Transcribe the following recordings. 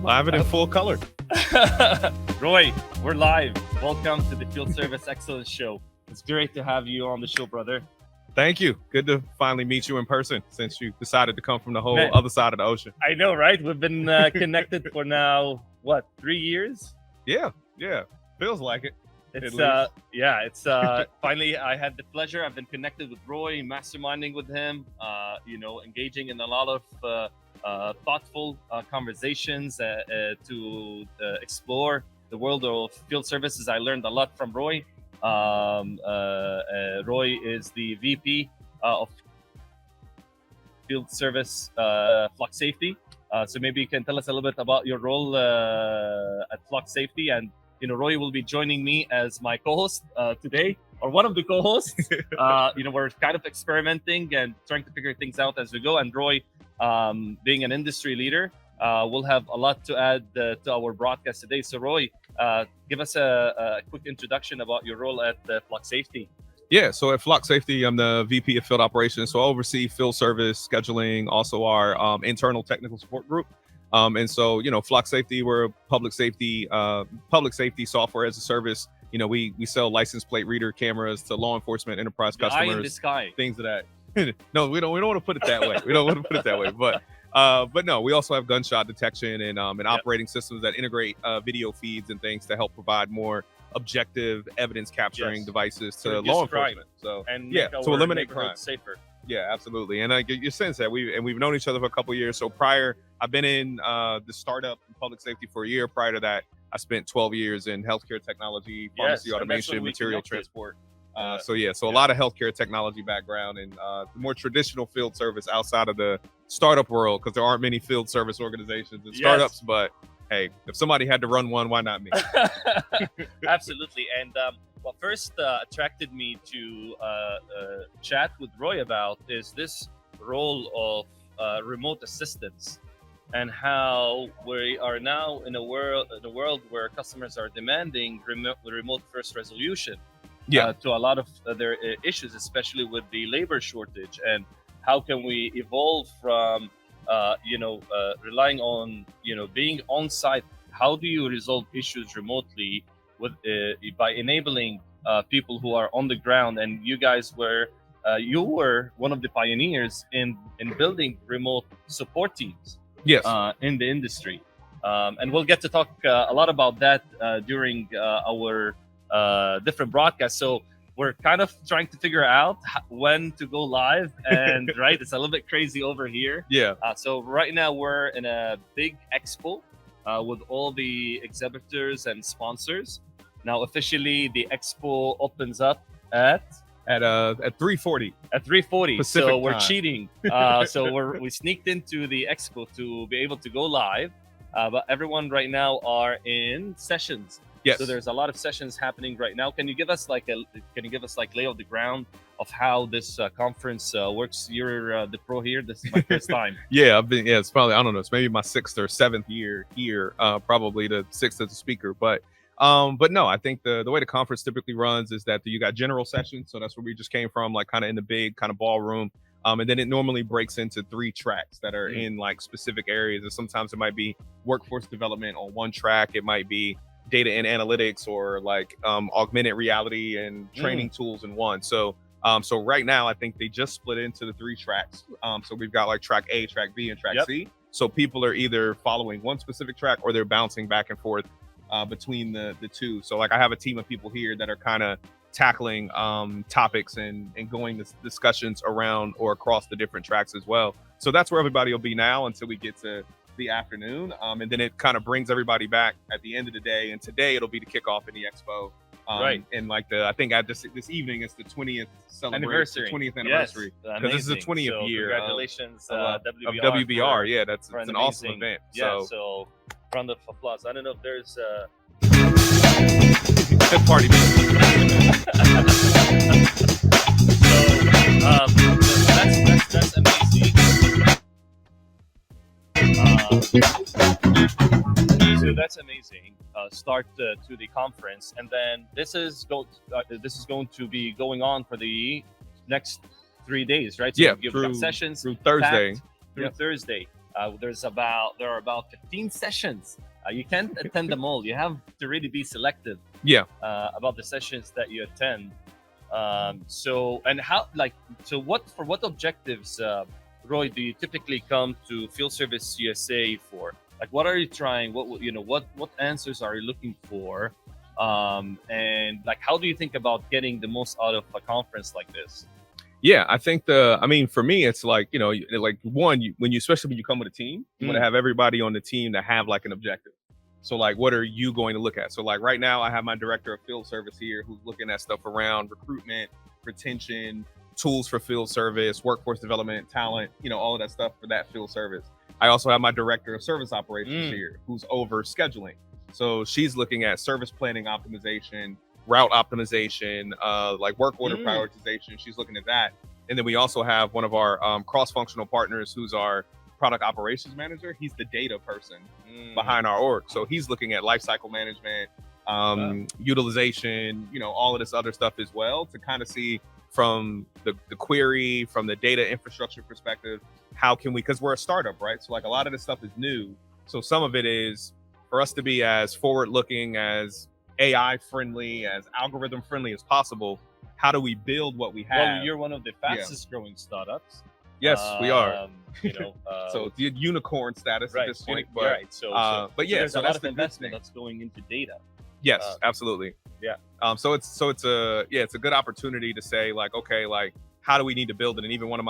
Live it in full color. Roy, we're live. Welcome to the Field Service Excellence Show. It's great to have you on the show, brother. Thank you. Good to finally meet you in person since you decided to come from the whole other side of the ocean. I know, right? We've been connected for now, 3 years? Yeah. Feels like it. It's finally I had the pleasure. I've been connected with Roy, masterminding with him, engaging in a lot of thoughtful conversations to explore the world of field services. I learned a lot from Roy. Roy is the VP of Field Service Flock Safety. So maybe you can tell us a little bit about your role at Flock Safety. And Roy will be joining me as my co-host today, or one of the co-hosts. We're kind of experimenting and trying to figure things out as we go. And Roy, being an industry leader, will have a lot to add to our broadcast today. So Roy, give us a quick introduction about your role at Flock Safety. Yeah, so at Flock Safety, I'm the VP of Field Operations. So I oversee field service, scheduling, also our internal technical support group. And so, Flock Safety, we're a public safety software as a service. We sell license plate reader cameras to law enforcement, enterprise customers, eye in the sky. Things of that. No, we don't want to put it that way. We don't want to put it that way. But no, we also have gunshot detection and operating systems that integrate video feeds and things to help provide more objective evidence capturing devices to law enforcement. So to eliminate crime safer. Yeah, absolutely. And I get your sense that we've known each other for a couple of years. So I've been in the startup in public safety for a year. Prior to that, I spent 12 years in healthcare technology, pharmacy automation, material transport. So a lot of healthcare technology background and the more traditional field service outside of the startup world, because there aren't many field service organizations and startups. But hey, if somebody had to run one, why not me? Absolutely. And what first attracted me to chat with Roy about is this role of remote assistance, and how we are now in a world where customers are demanding remote first resolution to a lot of their issues, especially with the labor shortage. And how can we evolve from relying on being on site? How do you resolve issues remotely with by enabling people who are on the ground? And you guys were one of the pioneers in building remote support teams in the industry, and we'll get to talk a lot about that during our different broadcasts. So we're kind of trying to figure out when to go live, and right, it's a little bit crazy over here. So right now we're in a big expo with all the exhibitors and sponsors. Now officially the expo opens up at 3:40. At 3:40. Pacific so we're time. Cheating. So we sneaked into the expo to be able to go live. But everyone right now are in sessions. Yes. So there's a lot of sessions happening right now. Can you give us lay of the ground of how this conference works? You're the pro here. This is my first time. It's probably, I don't know, it's maybe my 6th or 7th year here, probably the 6th as a speaker. But no, I think the way the conference typically runs is that you got general sessions. So that's where we just came from, like kind of in the big kind of ballroom. And then it normally breaks into 3 tracks that are in like specific areas. And sometimes it might be workforce development on one track. It might be data and analytics, or like augmented reality and training tools in one. So right now I think they just split into the 3 tracks. So we've got like track A, track B, and track C. So people are either following one specific track or they're bouncing back and forth between the 2. So like I have a team of people here that are kind of tackling topics and going to discussions around or across the different tracks as well. So that's where everybody will be now until we get to the afternoon, and then it kind of brings everybody back at the end of the day. And today it'll be the kickoff in the expo, and like I think at this evening it's the 20th celebration, 20th anniversary, because this is the 20th year. Congratulations, of WBR. It's an awesome event. So round of applause. I don't know if there's good party music. That's amazing. So that's amazing. Start to the conference, and then this is going to be going on for the next 3 days, right? So Yeah, you've through got sessions through Thursday. Thursday. There are about 15 sessions. You can't attend them all. You have to really be selective Yeah. about the sessions that you attend. What objectives, Roy, do you typically come to Field Service USA for? Like, what are you trying? What answers are you looking for? And like, how do you think about getting the most out of a conference like this? Yeah, I think for me, it's like, like one, especially when you come with a team, you want to have everybody on the team to have like an objective. So like, what are you going to look at? So like right now I have my director of field service here who's looking at stuff around recruitment, retention, tools for field service, workforce development, talent, all of that stuff for that field service. I also have my director of service operations here who's over scheduling. So she's looking at service planning optimization, route optimization, like work order prioritization. She's looking at that. And then we also have one of our cross-functional partners who's our product operations manager. He's the data person behind our org. So he's looking at lifecycle management, utilization, all of this other stuff as well, to kind of see from the query, from the data infrastructure perspective, how can we, because we're a startup, right? So like a lot of this stuff is new. So some of it is for us to be as forward-looking, as AI friendly, as algorithm friendly as possible. How do we build what we have? Well, you're one of the fastest growing startups. Yes, we are. So it's the unicorn status at this point. But, right. But yeah, there's so a lot that's of investment that's going into data. Yes, absolutely. Yeah. So it's a good opportunity to say like, okay, like how do we need to build it? And even one of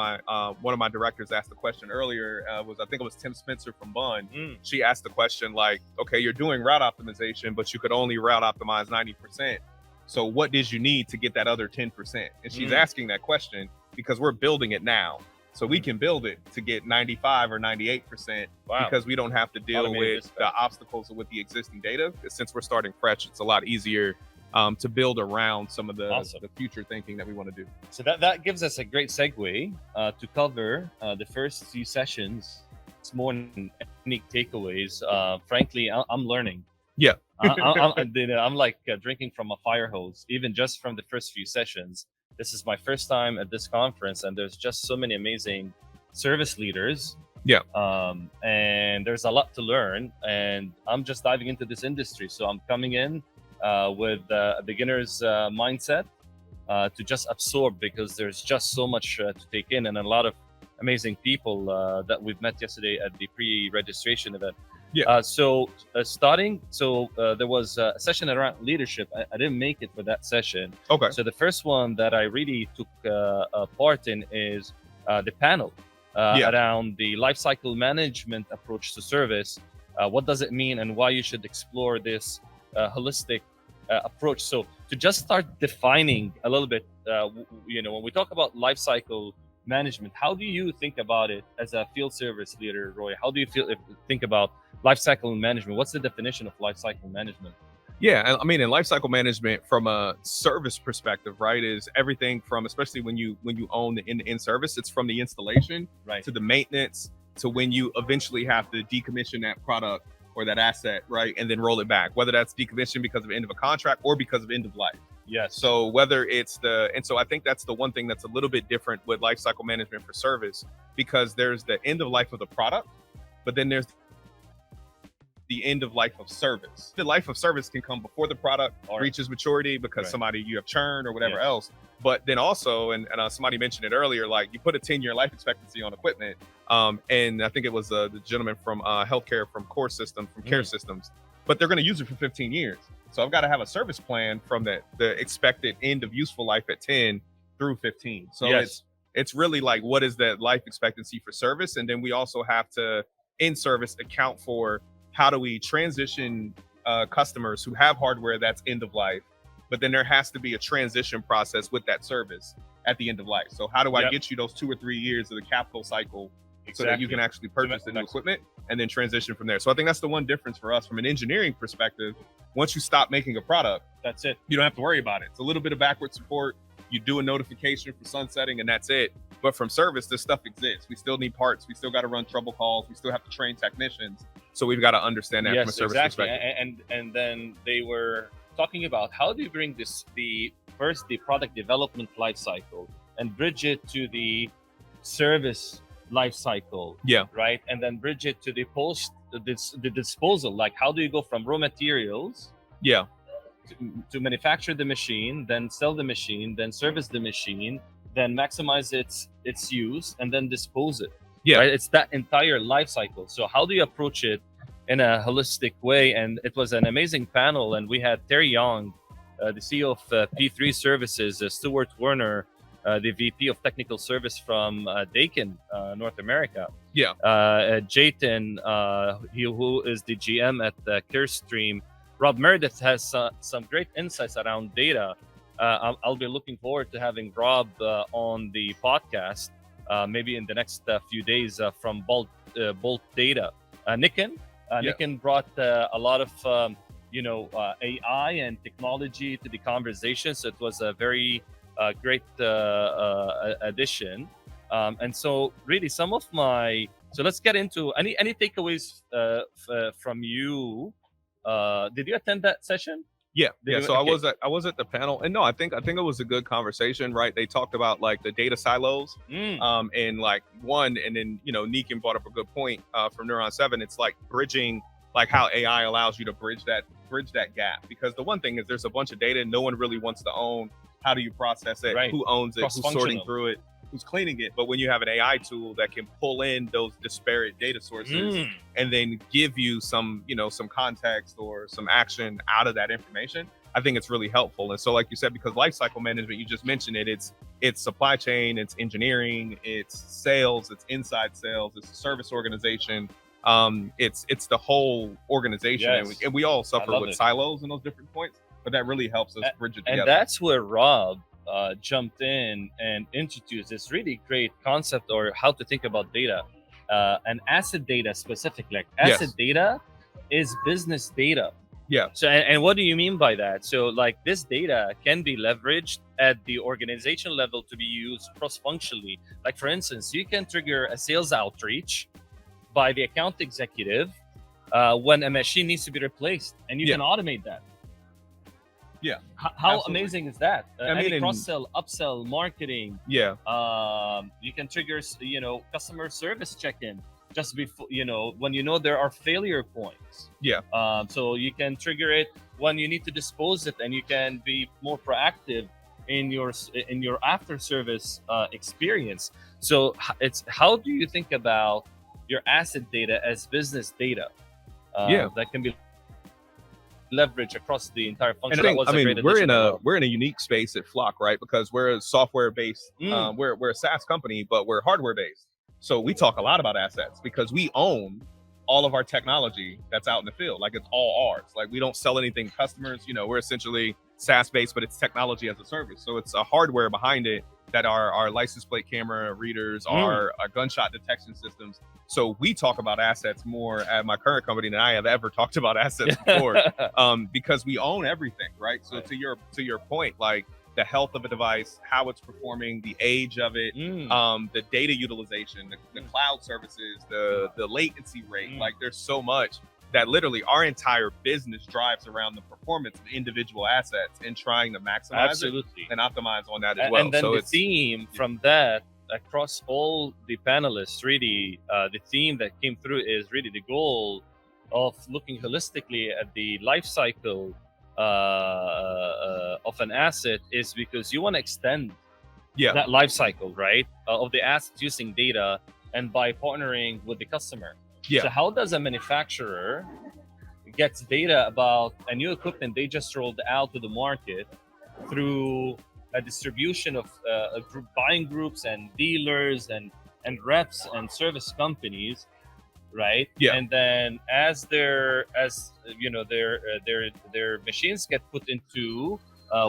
my directors asked the question earlier. I think it was Tim Spencer from Bun. She asked the question like, okay, you're doing route optimization, but you could only route optimize 90%. So what did you need to get that other 10%? And she's asking that question because we're building it now. So we can build it to get 95 or 98% because we don't have to deal with the obstacles with the existing data. Since we're starting fresh, it's a lot easier to build around some of the future thinking that we want to do. So that gives us a great segue to cover the first few sessions. It's more than unique takeaways. Frankly, I'm learning. Yeah. I'm like drinking from a fire hose, even just from the first few sessions. This is my first time at this conference, and there's just so many amazing service leaders. Yeah. And there's a lot to learn, and I'm just diving into this industry. So I'm coming in with a beginner's mindset to just absorb, because there's just so much to take in, and a lot of amazing people that we've met yesterday at the pre-registration event. Yeah. There was a session around leadership. I didn't make it for that session. Okay. So the first one that I really took part in is the panel around the lifecycle management approach to service. What does it mean, and why you should explore this holistic approach? So to just start defining a little bit, when we talk about lifecycle management, how do you think about it as a field service leader, Roy? How do you think about lifecycle management? What's the definition of lifecycle management? Yeah, I mean, in lifecycle management, from a service perspective, right, is everything from, especially when you own the end-to-end service, it's from the installation to the maintenance to when you eventually have to decommission that product or that asset, right, and then roll it back, whether that's decommission because of end of a contract or because of end of life. Yes. So whether it's so I think that's the one thing that's a little bit different with lifecycle management for service, because there's the end of life of the product, but then there's the end of life of service. The life of service can come before the product reaches maturity because you have churn or whatever else. But then also, and somebody mentioned it earlier, like you put a 10-year life expectancy on equipment. And I think it was the gentleman from healthcare, from Core Systems, from Care Systems, but they're going to use it for 15 years. So I've got to have a service plan from the expected end of useful life at 10 through 15. So it's really like, what is that life expectancy for service? And then we also have to, in service, account for how do we transition customers who have hardware that's end of life, but then there has to be a transition process with that service at the end of life. So how do I get you those 2 or 3 years of the capital cycle so that you can actually purchase the new equipment and then transition from there? So I think that's the one difference for us from an engineering perspective. Once you stop making a product, that's it. You don't have to worry about it. It's a little bit of backward support. You do a notification for sunsetting and that's it. But from service, this stuff exists. We still need parts. We still got to run trouble calls. We still have to train technicians. So we've got to understand that from a service perspective. And then they were talking about how do you bring the product development life cycle and bridge it to the service life cycle, Yeah. right? And then bridge it to the disposal. Like, how do you go from raw materials Yeah. to manufacture the machine, then sell the machine, then service the machine, then maximize its use, and then dispose it. Yeah. Right? It's that entire life cycle. So how do you approach it in a holistic way? And it was an amazing panel, and we had Terry Young, the CEO of P3 Services, Stuart Werner, the VP of Technical Service from Dakin, North America. Yeah. Jayton, who is the GM at Carestream. Rob Meredith has some great insights around data. I'll be looking forward to having Rob on the podcast, maybe in the next few days from Bolt Data. Nikin brought a lot of AI and technology to the conversation, so it was a very great addition. And so, really, so let's get into any takeaways from you. Did you attend that session? Yeah. So okay. I was at the panel, and no, I think it was a good conversation, right? They talked about like the data silos, and like and then Nikin brought up a good point from Neuron 7. It's like bridging, like how AI allows you to bridge that gap, because the one thing is there's a bunch of data no one really wants to own. How do you process it? Right. Who owns it? Who's sorting through it? Who's cleaning it? But when you have an AI tool that can pull in those disparate data sources and then give you some context or some action out of that information, I think it's really helpful. And so, like you said, because lifecycle management, you just mentioned it, it's supply chain, it's engineering, it's sales, it's inside sales, it's a service organization. It's the whole organization, yes. and we all suffer with silos in those different points, but that really helps us bridge it together. And that's where Rob jumped in and introduced this really great concept, or how to think about data, and asset data specifically. Like asset data is business data. Yeah. So, and what do you mean by that? So, like, this data can be leveraged at the organization level to be used cross-functionally. Like, for instance, you can trigger a sales outreach by the account executive when a machine needs to be replaced, and you can automate that. Yeah. How amazing is that? Any cross-sell, upsell, marketing. Yeah. You can trigger, customer service check-in just before, when there are failure points. Yeah. So you can trigger it when you need to dispose it, and you can be more proactive in your after service experience. So it's, how do you think about your asset data as business data that can be leverage across the entire function? We're in a unique space at Flock, right? Because we're a software based, we're a SaaS company, but we're hardware based. So we talk a lot about assets because we own all of our technology that's out in the field. Like, it's all ours. Like, we don't sell anything to customers. We're essentially SaaS based, but it's technology as a service. So it's a hardware behind it that our license plate camera readers, our gunshot detection systems. So we talk about assets more at my current company than I have ever talked about assets before, because we own everything, right? So to your point, like the health of a device, how it's performing, the age of it, the data utilization, the cloud services, the latency rate, like there's so much that literally our entire business drives around the performance of individual assets and trying to maximize it and optimize on that as well. And then so the theme from that across all the panelists, really, the theme that came through is really the goal of looking holistically at the life cycle of an asset, is because you want to extend that life cycle, right, of the asset using data, and by partnering with the customer. So how does a manufacturer gets data about a new equipment they just rolled out to the market through a distribution of buying groups and dealers and reps and service companies, right? And then as their machines get put into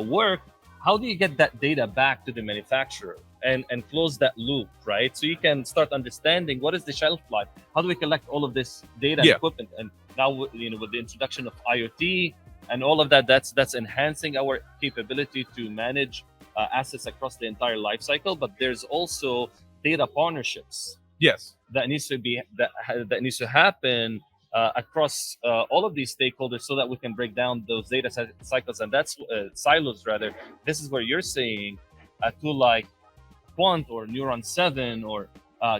work, how do you get that data back to the manufacturer and close that loop, right? So you can start understanding what is the shelf life. How do we collect all of this data and equipment? And now, with the introduction of IoT and all of that, that's enhancing our capability to manage assets across the entire life cycle. But there's also data partnerships. That needs to happen across all of these stakeholders, so that we can break down those data cycles, and that's silos rather. This is where you're saying a tool like Quant or Neuron 7 or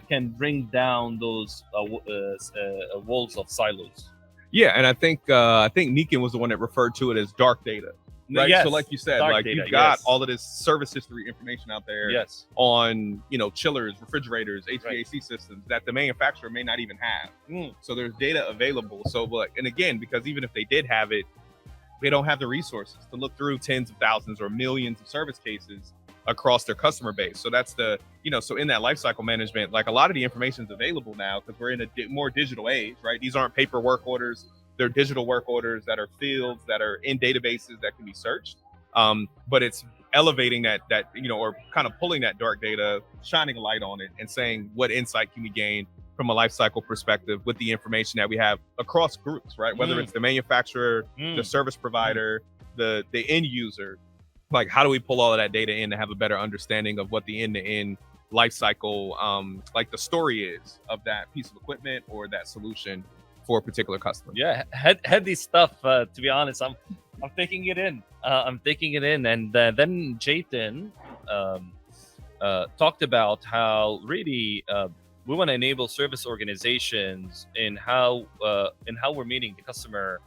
can bring down those walls of silos. Yeah, and I think Nikin was the one that referred to it as dark data. Right. Yes, So like you said, dark like data, you've got yes. all of this service history information out there Yes. on, chillers, refrigerators, HVAC Right. systems that the manufacturer may not even have. So there's data available. So, but, and again, because even if they did have it, they don't have the resources to look through tens of thousands or millions of service cases across their customer base. So that's so in that lifecycle management, like a lot of the information is available now because we're in a more digital age, right? These aren't paper work orders. They're digital work orders that are fields that are in databases that can be searched. But it's elevating that, or kind of pulling that dark data, shining a light on it and saying what insight can we gain from a life cycle perspective with the information that we have across groups, right? Whether it's the manufacturer, the service provider, the end user, like how do we pull all of that data in to have a better understanding of what the end-to-end life cycle, like the story is of that piece of equipment or that solution for a particular customer. Yeah, heady stuff. To be honest, I'm taking it in. And then Jayton talked about how really we want to enable service organizations in how we're meeting the customer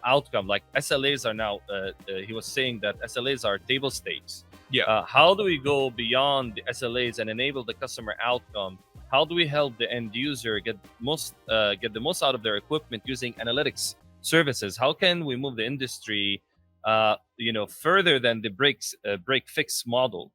outcome. Like SLAs are now. He was saying that SLAs are table stakes. Yeah. How do we go beyond the SLAs and enable the customer outcome? How do we help the end user get the most out of their equipment using analytics services? How can we move the industry, further than the break fix model,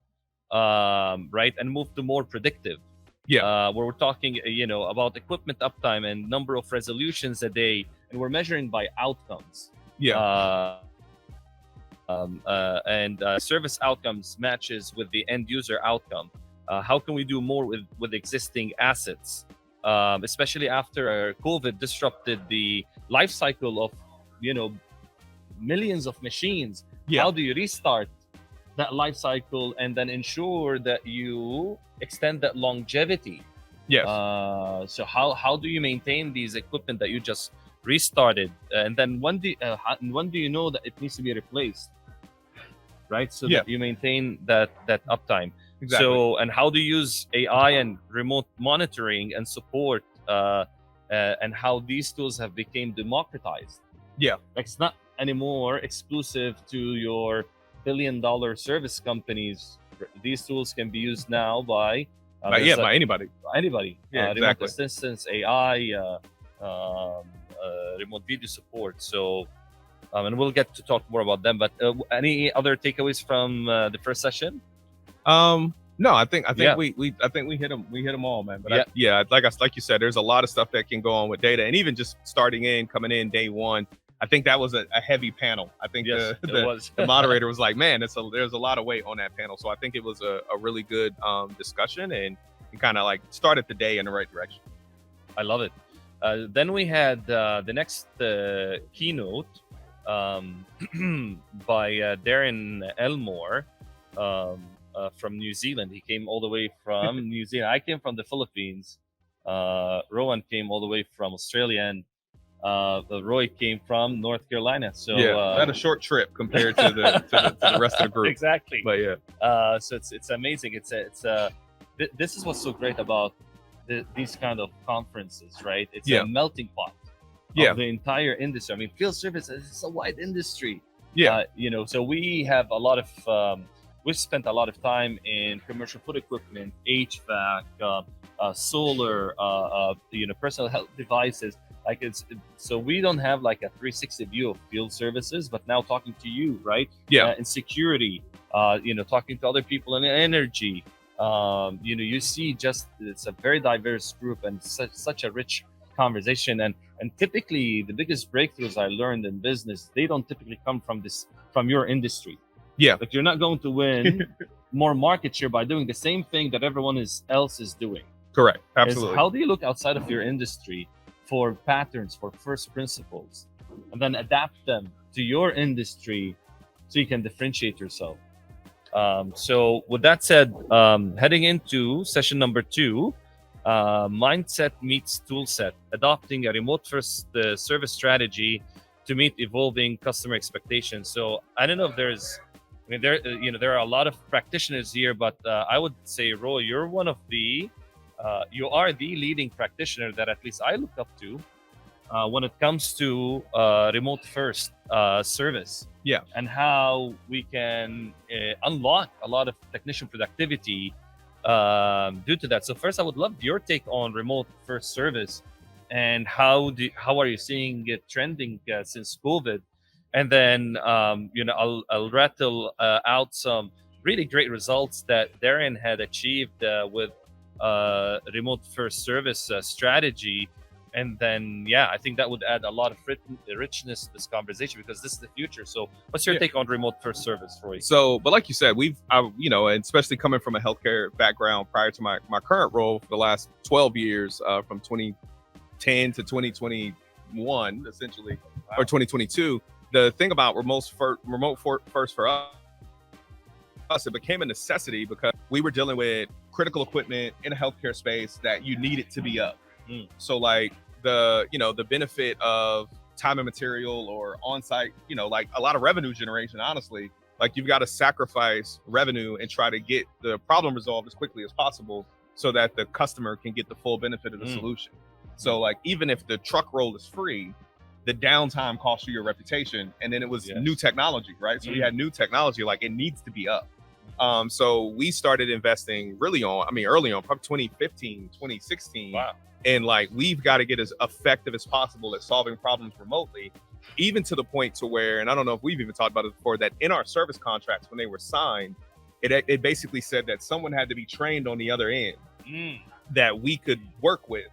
right, and move to more predictive? Yeah. Where we're talking, about equipment uptime and number of resolutions a day, and we're measuring by outcomes. Yeah. And service outcomes matches with the end user outcome. How can we do more with existing assets, especially after COVID disrupted the life cycle of millions of machines? Yeah. How do you restart that life cycle and then ensure that you extend that longevity? Yes. So how do you maintain these equipment that you just restarted, and then when do you know that it needs to be replaced, right? So that you maintain that uptime. Exactly. So, and how do you use AI and remote monitoring and support, and how these tools have become democratized? Yeah. Like it's not anymore exclusive to your billion-dollar service companies. These tools can be used now by anybody. Yeah, exactly. Remote assistance, AI, remote video support. So, and we'll get to talk more about them. But any other takeaways from the first session? No, I think we hit them all, man. But like you said, there's a lot of stuff that can go on with data, and even just coming in day one. I think that was a heavy panel. I think the moderator was like, man, there's a lot of weight on that panel. So I think it was a really good discussion and kind of like started the day in the right direction. I love it. Then we had the next keynote by Darren Elmore from New Zealand. He came all the way from New Zealand. I came from the Philippines. Rowan came all the way from Australia, and Roy came from North Carolina. So had a short trip compared to the rest of the group. Exactly. But yeah. So it's amazing. This is what's so great about these kind of conferences, right? It's a melting pot of the entire industry. I mean, field services is a wide industry. Yeah. So we have a lot of we've spent a lot of time in commercial food equipment, HVAC, solar, personal health devices. So we don't have like a 360 view of field services, but now talking to you, right? Yeah. In security, talking to other people in energy, you see just it's a very diverse group and such a rich conversation. And typically the biggest breakthroughs I learned in business, they don't typically come from your industry. Yeah. Like you're not going to win more market share by doing the same thing that everyone else is doing. Correct. Absolutely. How do you look outside of your industry for patterns, for first principles, and then adapt them to your industry so you can differentiate yourself? So with that said, heading into session number 2, mindset meets toolset, adopting a remote first service strategy to meet evolving customer expectations. So I don't know if there are a lot of practitioners here, but I would say, Roy, you're one of the you are the leading practitioner that at least I look up to when it comes to remote first service. Yeah. And how we can unlock a lot of technician productivity due to that. So first, I would love your take on remote first service, and how are you seeing it trending since COVID? And then I'll rattle out some really great results that Darren had achieved with remote first service strategy. And then I think that would add a lot of richness to this conversation, because this is the future. So what's your take on remote first service, Roy? So, but like you said, and especially coming from a healthcare background prior to my current role for the last 12 years, from 2010 to 2021, essentially, or 2022. The thing about remote first for us, it became a necessity because we were dealing with critical equipment in a healthcare space that you needed to be up. So like the benefit of time and material or on-site, like a lot of revenue generation, honestly, like you've got to sacrifice revenue and try to get the problem resolved as quickly as possible so that the customer can get the full benefit of the solution. So like, even if the truck roll is free, the downtime costs you your reputation. And then it was new technology, right? So we had new technology, like it needs to be up. So we started investing early on, probably 2015, 2016. Wow. And like, we've got to get as effective as possible at solving problems remotely, even to the point to where, and I don't know if we've even talked about it before, that in our service contracts, when they were signed, it basically said that someone had to be trained on the other end that we could work with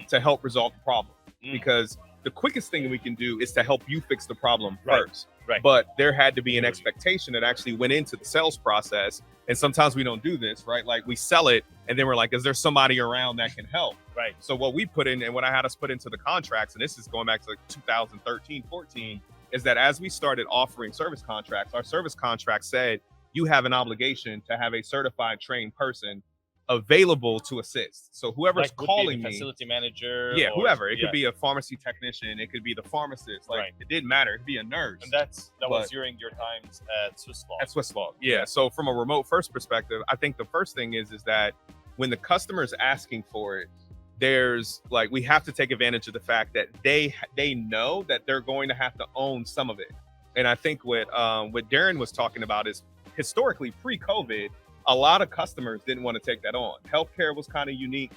to help resolve the problem. Because the quickest thing we can do is to help you fix the problem first. Right. But there had to be an expectation that actually went into the sales process. And sometimes we don't do this, right? Like we sell it and then we're like, is there somebody around that can help? Right. So what we put in, and what I had us put into the contracts, and this is going back to like 2013, 14, is that as we started offering service contracts, our service contract said you have an obligation to have a certified trained person available to assist. So whoever's like calling me, facility manager, whoever, it could be a pharmacy technician, it could be the pharmacist, like it didn't matter, it could be a nurse. And that was during your times at Swiss Law. At Swiss Law, yeah. So from a remote first perspective, I think the first thing is that when the customer is asking for it, there's like, we have to take advantage of the fact that they know that they're going to have to own some of it. And I think what Darren was talking about is historically pre-COVID, a lot of customers didn't want to take that on. Healthcare was kind of unique.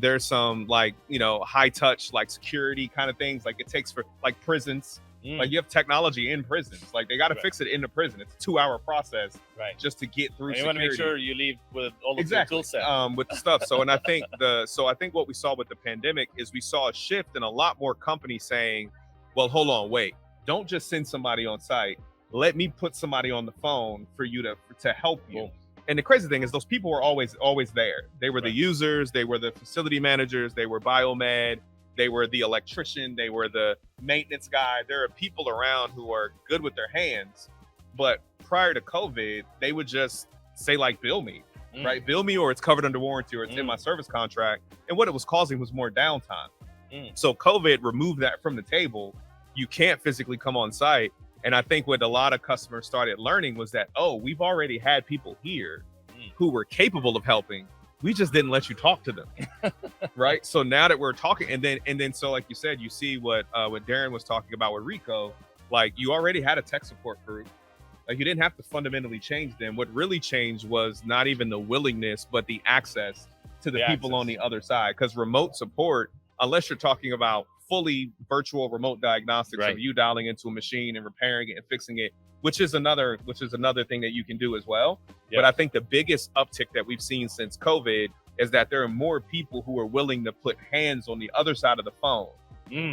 There's some like, high touch, like security kind of things. Like it takes for like prisons, like you have technology in prisons. Like they got to fix it in the prison. It's a 2-hour process just to get through. And you security. want to make sure you leave with all of the tool set. With the stuff. So, and I think I think what we saw with the pandemic is we saw a shift in a lot more companies saying, well, hold on, wait, don't just send somebody on site. Let me put somebody on the phone for you to help you. Cool. And the crazy thing is those people were always there. They were the users, they were the facility managers, they were biomed, they were the electrician, they were the maintenance guy. There are people around who are good with their hands. But prior to COVID, they would just say like, bill me, right? Bill me, or it's covered under warranty, or it's in my service contract. And what it was causing was more downtime. So COVID removed that from the table. You can't physically come on site. And I think what a lot of customers started learning was that, oh, we've already had people here who were capable of helping. We just didn't let you talk to them. Right. So now that we're talking, and then so like you said, you see what Darren was talking about with Rico, like you already had a tech support group. Like you didn't have to fundamentally change them. What really changed was not even the willingness, but the access to the people on the other side. Because remote support, unless you're talking about fully virtual remote diagnostics of you dialing into a machine and repairing it and fixing it, which is another thing that you can do as well. But I think the biggest uptick that we've seen since COVID is that there are more people who are willing to put hands on the other side of the phone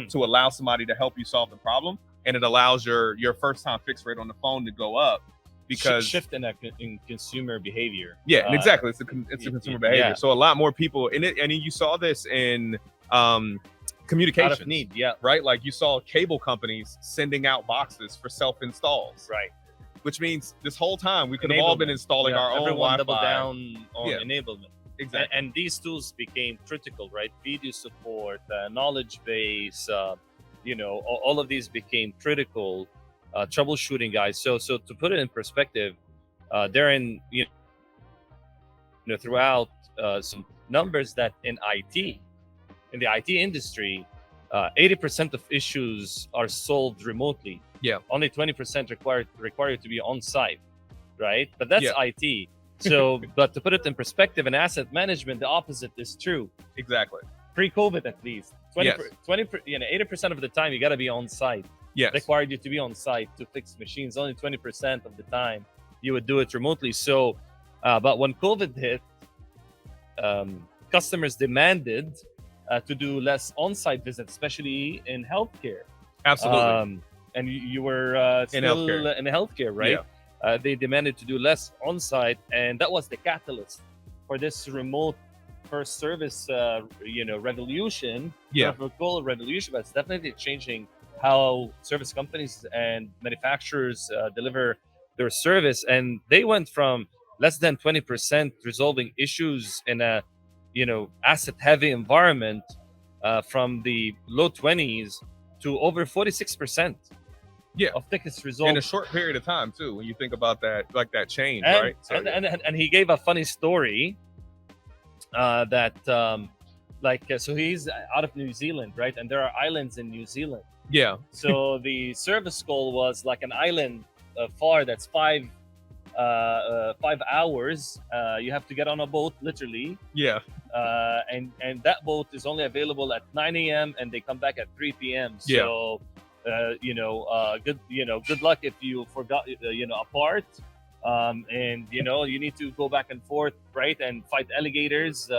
to allow somebody to help you solve the problem. And it allows your first time fix rate on the phone to go up because shift in consumer behavior. Yeah, exactly. It's a consumer behavior. So a lot more people in it. And you saw this in communication. Out of need, right? Like you saw cable companies sending out boxes for self-installs, right? Which means this whole time we could have all been installing our own Wi-Fi. Double down on enablement. Exactly. And these tools became critical, right? Video support, knowledge base, all of these became critical. Troubleshooting guys. So to put it in perspective, Darren, throughout some numbers that in the IT industry, 80% of issues are solved remotely. Yeah. Only 20% require to be on site, right? But that's Yeah. IT. So, but to put it in perspective, in asset management, the opposite is true. Exactly. Pre-COVID, at least, 20, Yes. 80% of the time you got to be on site. Yes. Required you to be on site to fix machines. Only 20% of the time you would do it remotely. So, but when COVID hit, customers demanded to do less on-site visits, especially in healthcare. Absolutely. And you were still in healthcare, right? Yeah. They demanded to do less on-site, and that was the catalyst for this remote first service, revolution. Yeah. I don't know if we'll call it revolution, but it's definitely changing how service companies and manufacturers deliver their service. And they went from less than 20% resolving issues in a, asset-heavy environment, from the low 20s to over 46%. Yeah. Of tickets resolved in a short period of time too. When you think about that, like that change, and, right? So, and he gave a funny story that so he's out of New Zealand, right? And there are islands in New Zealand. yeah. So the service call was like an island far that's 5 hours. You have to get on a boat, literally. Yeah. And that boat is only available at 9 a.m. and they come back at 3 p.m. So good luck if you forgot a part, and you need to go back and forth, right, and fight alligators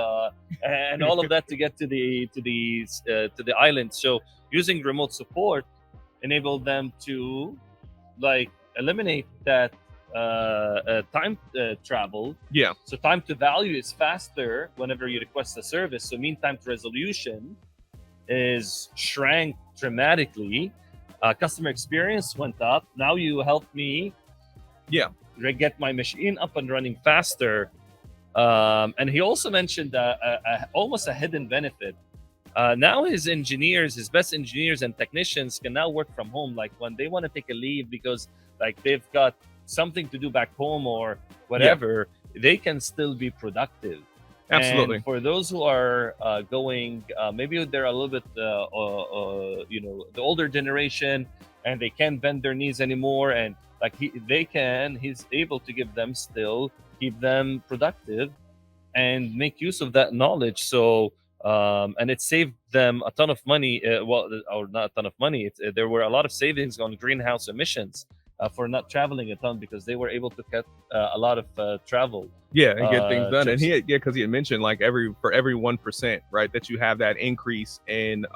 and all of that to get to the island. So using remote support enabled them to eliminate that time travel. Yeah. So time to value is faster whenever you request a service. So mean time to resolution is shrank dramatically. Customer experience went up. Now you help me get my machine up and running faster. And he also mentioned almost a hidden benefit. Now his best engineers and technicians can now work from home. Like when they want to take a leave because they've got something to do back home or whatever, they can still be productive. Absolutely. And for those who are going, maybe they're a little bit, the older generation, and they can't bend their knees anymore, and he's able to keep them productive, and make use of that knowledge. So, and it saved them a ton of money. Or not a ton of money. There were a lot of savings on greenhouse emissions for not traveling a ton, because they were able to cut a lot of travel. Yeah, and get things done. And because he had mentioned for every 1%, right, that you have that increase in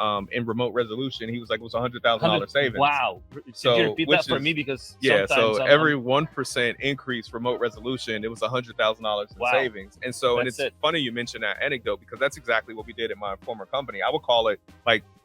remote resolution, he was like, it was $100,000 savings. Wow. So can you repeat that for me, because so every 1% increase remote resolution, it was $100,000 in savings. And so it's funny you mentioned that anecdote, because that's exactly what we did at my former company. I would call it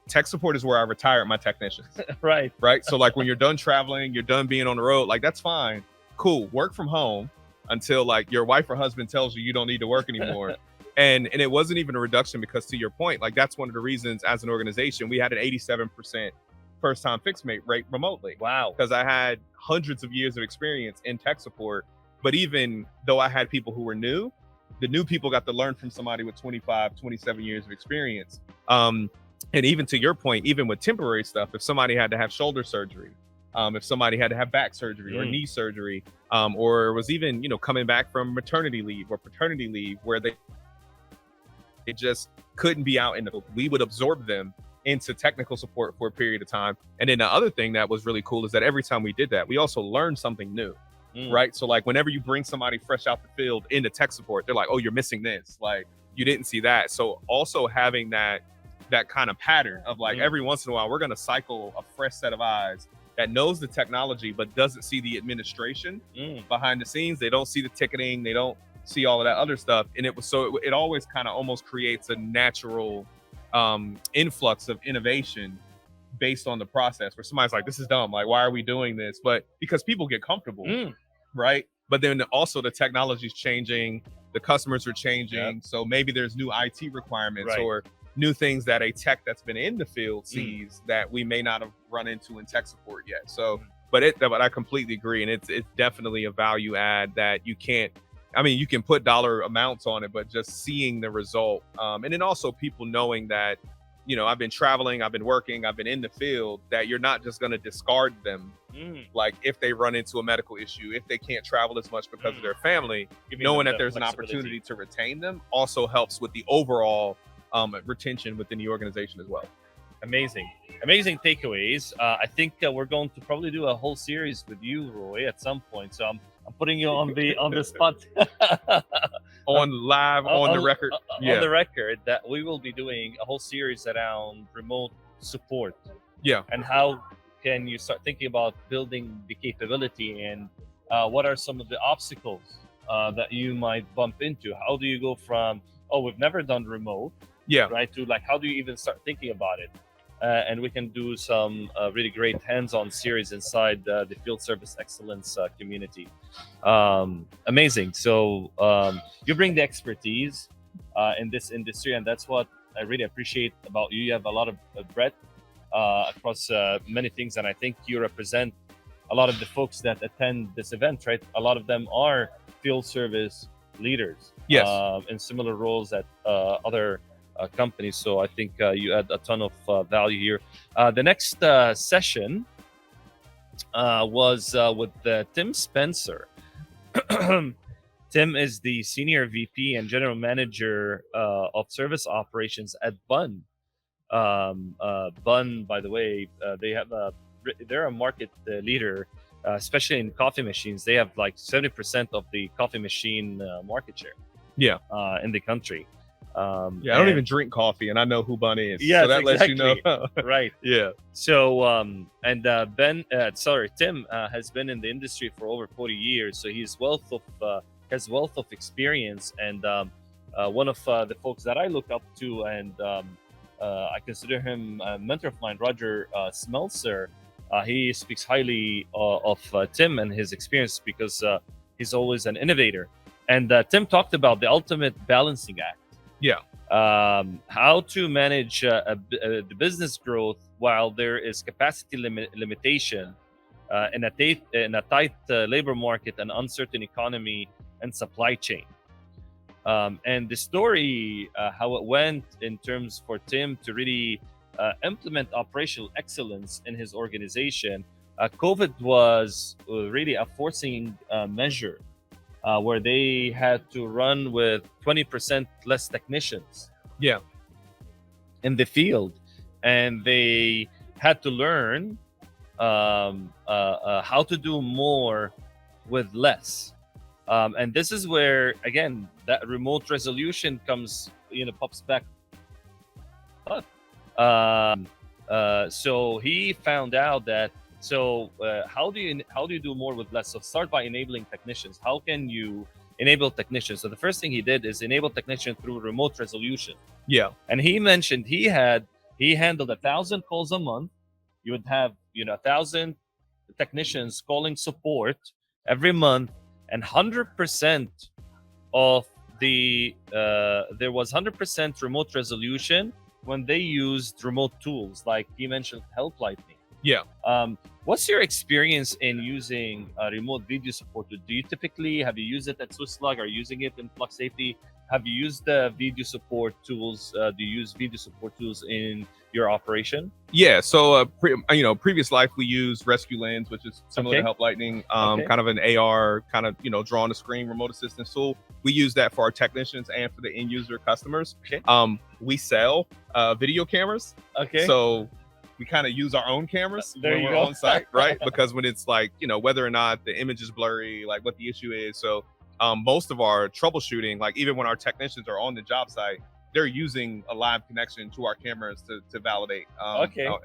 tech support is where I retired my technicians. Right. So when you're done traveling, you're done being on the road, that's fine. Cool. Work from home until your wife or husband tells you don't need to work anymore. and it wasn't even a reduction, because to your point, that's one of the reasons as an organization we had an 87% first time fix rate remotely. Wow. Because I had hundreds of years of experience in tech support. But even though I had people who were new, the new people got to learn from somebody with 25, 27 years of experience. And even to your point, even with temporary stuff, if somebody had to have shoulder surgery, if somebody had to have back surgery or knee surgery, or was even, coming back from maternity leave or paternity leave, where they just couldn't be out in the field, we would absorb them into technical support for a period of time. And then the other thing that was really cool is that every time we did that, we also learned something new, right? So whenever you bring somebody fresh out the field into tech support, they're like, oh, you're missing this. You didn't see that. So also having that kind of pattern of every once in a while, we're going to cycle a fresh set of eyes that knows the technology, but doesn't see the administration behind the scenes. They don't see the ticketing. They don't see all of that other stuff. And it always kind of almost creates a natural influx of innovation based on the process, where somebody's like, this is dumb. Why are we doing this? But because people get comfortable, right? But then also the technology is changing, the customers are changing. Yep. So maybe there's new IT requirements or new things that a tech that's been in the field sees that we may not have run into in tech support yet. So, but I completely agree. And it's definitely a value add that you can't I mean, you can put dollar amounts on it, but just seeing the result, and then also people knowing that, I've been traveling, I've been working, I've been in the field, that you're not just going to discard them. Like if they run into a medical issue, if they can't travel as much because of their family, knowing that there's an opportunity to retain them also helps with the overall retention within the organization as well. Amazing takeaways. I think we're going to probably do a whole series with you, Roy, at some point. So I'm putting you on the spot. On the record. On the record, that we will be doing a whole series around remote support. Yeah. And how can you start thinking about building the capability, and what are some of the obstacles that you might bump into? How do you go from, we've never done remote, right, to like, how do you even start thinking about it? And we can do some really great hands-on series inside the field service excellence community. Amazing. So you bring the expertise in this industry, and that's what I really appreciate about you. You have a lot of breadth across many things, and I think you represent a lot of the folks that attend this event, right? A lot of them are field service leaders, in similar roles at other companies. So I think you add a ton of value here. The next session was with Tim Spencer. Tim is the Senior VP and General Manager of Service Operations at Bun. Bun, by the way, they're a market leader, especially in coffee machines. They have like 70% of the coffee machine market share. In the country. I don't even drink coffee, and I know who Bun is. Yeah, so that lets you know. Right. Yeah. So Tim has been in the industry for over 40 years. So he's has wealth of experience, and one of the folks that I look up to, and I consider him a mentor of mine, Roger Smeltzer. He speaks highly of Tim and his experience because he's always an innovator. And Tim talked about the ultimate balancing act. How to manage the business growth while there is capacity limitation in a tight labor market, and uncertain economy and supply chain. And the story, how it went in terms for Tim to really implement operational excellence in his organization. COVID was really a forcing measure. Where they had to run with 20% less technicians in the field, and they had to learn how to do more with less. And this is where, again, that remote resolution pops back up. So he found out that, how do you do more with less? So start by enabling technicians. How can you enable technicians? So the first thing he did is enable technicians through remote resolution. And he mentioned he handled 1,000 calls a month. You would have 1,000 technicians calling support every month, and 100% of there was 100% remote resolution when they used remote tools, like he mentioned, Help Lightning. What's your experience in using remote video support? Have you used it at Swisslog? Are you using it in Flux Safety? Have you used the video support tools? Do you use video support tools in your operation? So previous life we used Rescue Lens, which is similar to Help Lightning, kind of an AR, kind of draw on the screen remote assistance tool. We use that for our technicians and for the end user customers. We sell video cameras. So we kind of use our own cameras when we're on site, right? Because when it's like, whether or not the image is blurry, like what the issue is. So most of our troubleshooting, like even when our technicians are on the job site, they're using a live connection to our cameras to validate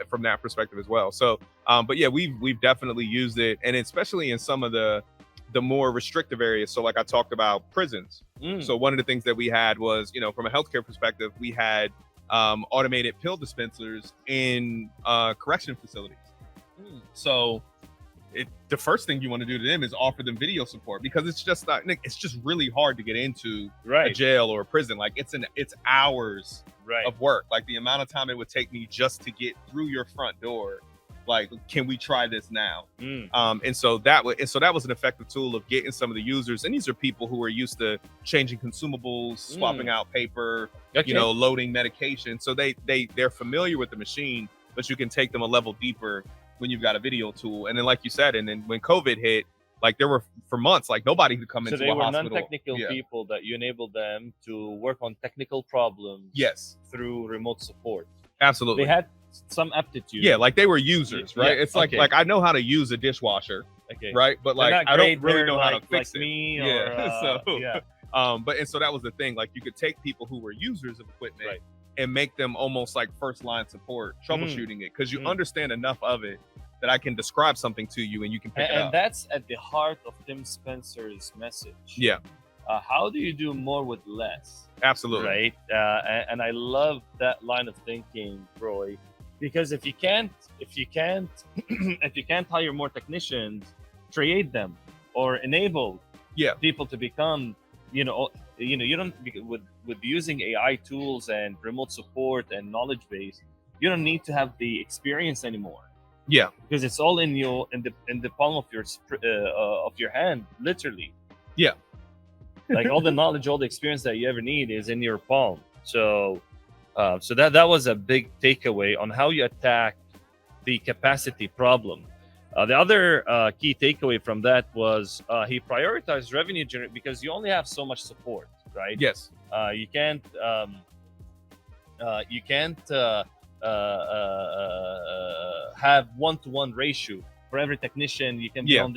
from that perspective as well. So, but yeah, we've definitely used it, and especially in some of the more restrictive areas. So like I talked about prisons. So one of the things that we had was, from a healthcare perspective, we had automated pill dispensers in correction facilities. So the first thing you want to do to them is offer them video support, because it's just really hard to get into a jail or a prison. Like it's hours of work. Like the amount of time it would take me just to get through your front door Like, can we try this now? Mm. And so that was an effective tool of getting some of the users, and these are people who are used to changing consumables, swapping out paper, Okay. loading medication. So they're familiar with the machine, but you can take them a level deeper when you've got a video tool. And then, like you said, and then when COVID hit, like there were for months, like nobody could come So into they a were hospital. non-technical people that you enabled them to work on technical problems. Yes, through remote support. absolutely. They had some aptitude. Yeah, like they were users, right? Yeah, It's like I know how to use a dishwasher, Okay. right? But They're like not I great, don't really they're know how to like fix it. me Yeah. or, yeah. And so that was the thing. Like you could take people who were users of equipment Right. and make them almost like first line support, troubleshooting it, because you understand enough of it that I can describe something to you and you can pick it up. And that's at the heart of Tim Spencer's message. Yeah. How do you do more with less? Absolutely. Right. And I love that line of thinking, Roy, because if you can't if you can't hire more technicians, create them or enable people to become, you don't with using AI tools and remote support and knowledge base, you don't need to have the experience anymore. Yeah, because it's all in the palm of your hand, literally. Yeah. Like all the knowledge, all the experience that you ever need is in your palm. So that was a big takeaway on how you attack the capacity problem. The other key takeaway from that was he prioritized revenue generation because you only have so much support, right? Yes. You can't have 1-to-1 ratio for every technician. You can be on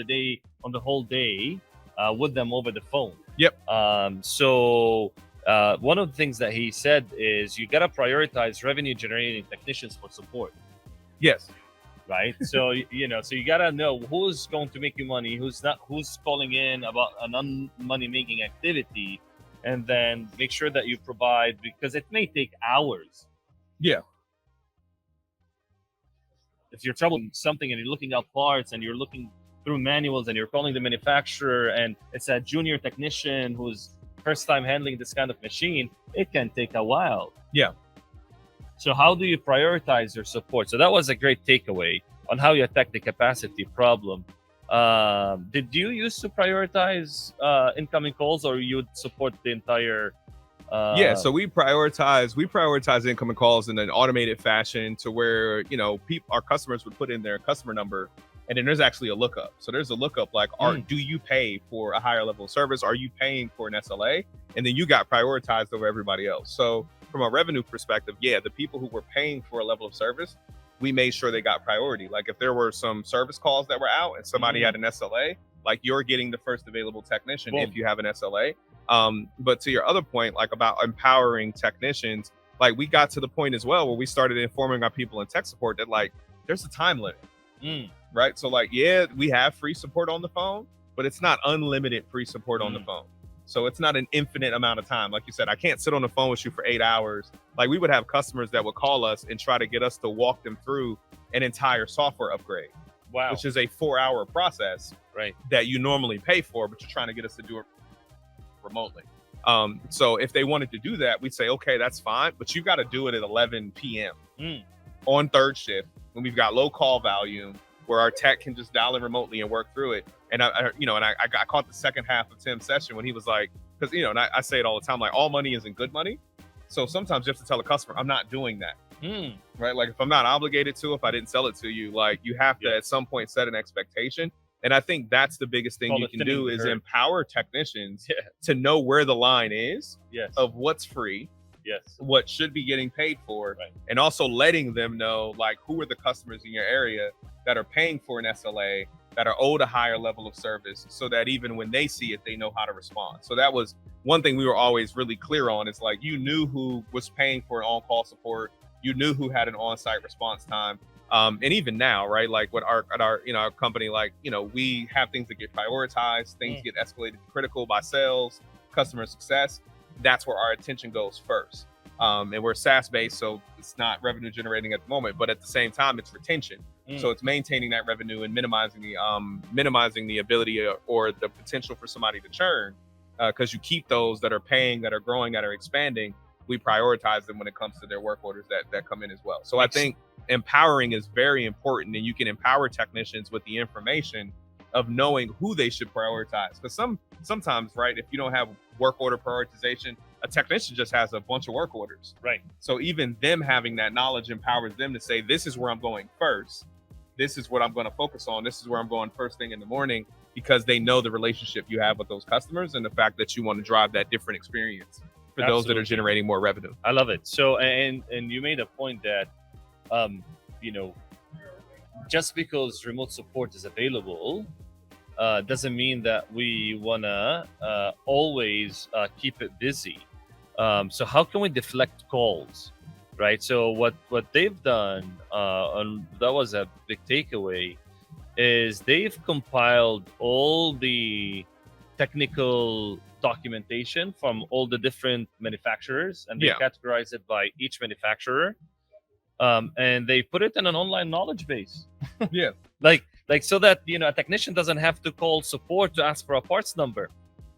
the whole day with them over the phone. Yep. So one of the things that he said is you got to prioritize revenue generating technicians for support. Yes. Right. So so you got to know who's going to make you money, who's not, who's calling in about a non-money making activity, and then make sure that you provide, because it may take hours. Yeah. If you're troubleshooting something and you're looking up parts and you're looking through manuals and you're calling the manufacturer and it's a junior technician who's first time handling this kind of machine, it can take a while. Yeah. So how do you prioritize your support? So that was a great takeaway on how you attack the capacity problem. Did you used to prioritize incoming calls, or you would support the entire so we prioritize incoming calls in an automated fashion to where our customers would put in their customer number, and then there's actually a lookup. So there's a lookup like, do you pay for a higher level of service? Are you paying for an SLA? And then you got prioritized over everybody else. So from a revenue perspective, the people who were paying for a level of service, we made sure they got priority. Like if there were some service calls that were out and somebody had an SLA, like you're getting the first available technician if you have an SLA. But to your other point, like about empowering technicians, like we got to the point as well where we started informing our people in tech support that like there's a time limit, right? So like, we have free support on the phone, but it's not unlimited free support on the phone. So it's not an infinite amount of time. Like you said, I can't sit on the phone with you for 8 hours. Like we would have customers that would call us and try to get us to walk them through an entire software upgrade. Wow. Which is a 4-hour process, right? That you normally pay for, but you're trying to get us to do it remotely. So if they wanted to do that, we'd say, okay, that's fine, but you got to do it at 11 p.m. On third shift when we've got low call volume, where our tech can just dial in remotely and work through it. And I caught the second half of Tim's session when he was like, because and I say it all the time, like all money isn't good money. So sometimes you have to tell a customer, I'm not doing that. Right? Like if I'm not obligated to, if I didn't sell it to you, like you have to at some point set an expectation. And I think that's the biggest thing you can do is empower technicians to know where the line is of what's free, what should be getting paid for, and also letting them know like who are the customers in your area that are paying for an SLA, that are owed a higher level of service, so that even when they see it, they know how to respond. So that was one thing we were always really clear on. It's like you knew who was paying for an on-call support, you knew who had an on-site response time. And even now, right? Like with our company, like, we have things that get prioritized, things get escalated to critical by sales, customer success. That's where our attention goes first. And we're SaaS based, so it's not revenue generating at the moment, but at the same time, it's retention. So it's maintaining that revenue and minimizing the ability or the potential for somebody to churn, because you keep those that are paying, that are growing, that are expanding. We prioritize them when it comes to their work orders that come in as well. So I think empowering is very important, and you can empower technicians with the information of knowing who they should prioritize. Because sometimes, right, if you don't have work order prioritization, a technician just has a bunch of work orders. Right. So even them having that knowledge empowers them to say, this is where I'm going first. This is what I'm going to focus on. This is where I'm going first thing in the morning, because they know the relationship you have with those customers and the fact that you want to drive that different experience for those that are generating more revenue. I love it. So, and you made a point that, just because remote support is available, doesn't mean that we want to always keep it busy. So how can we deflect calls, right? So what they've done, and that was a big takeaway, is they've compiled all the technical documentation from all the different manufacturers, and they categorize it by each manufacturer, and they put it in an online knowledge base. Yeah. Like so that a technician doesn't have to call support to ask for a parts number.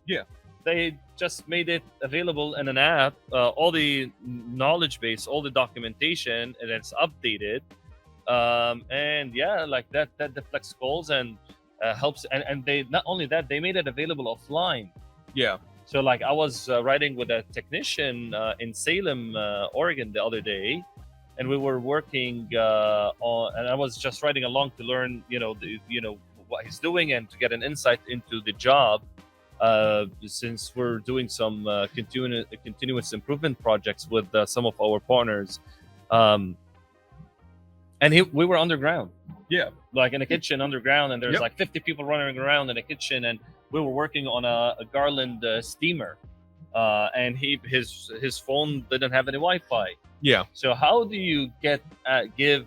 Yeah. They just made it available in an app, all the knowledge base, all the documentation, and it's updated. And like that deflects calls and helps. And they, not only that, they made it available offline. Yeah. So like I was riding with a technician in Salem, Oregon the other day, and we were working on, and I was just riding along to learn, what he's doing and to get an insight into the job. Since we're doing some continuous improvement projects with some of our partners, and we were underground, like in a kitchen underground, and there's like 50 people running around in a kitchen, and we were working on a Garland steamer, and his phone didn't have any Wi-Fi. Yeah. So how do you give